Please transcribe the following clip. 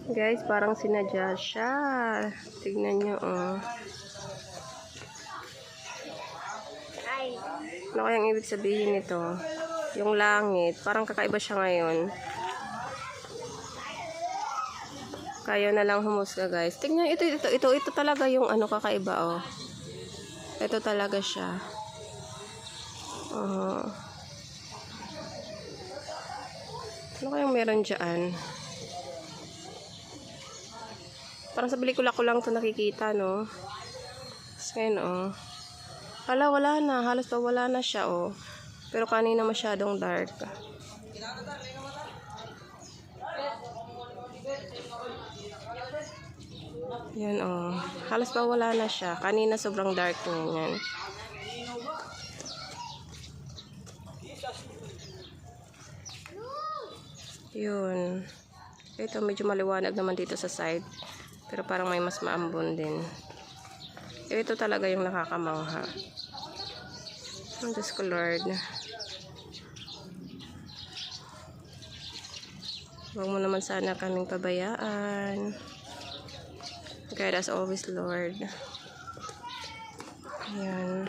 Guys, parang sinadya siya. Tignan nyo, oh. Ano kayang ibig sabihin nito? Yung langit, parang kakaiba siya ngayon. Kayo na lang humusga, guys. Tignan, ito talaga yung ano kakaiba, oh. Ito talaga siya. Ano kayang meron dyan? Parang sa pelikula ko lang ito nakikita, no? Tapos ngayon, oh. Hala, wala na. Halos pa wala na siya, oh. Pero kanina masyadong dark. Yan, oh. Halos pa wala na siya. Kanina sobrang dark na yan. Yun. Ito, medyo maliwanag naman dito sa side. Pero parang may mas maambon din. Ito talaga yung nakakamangha. Oh, Diyos ko Lord. Huwag mo naman sana kaming pabayaan. Guide us always, Lord. Ayan.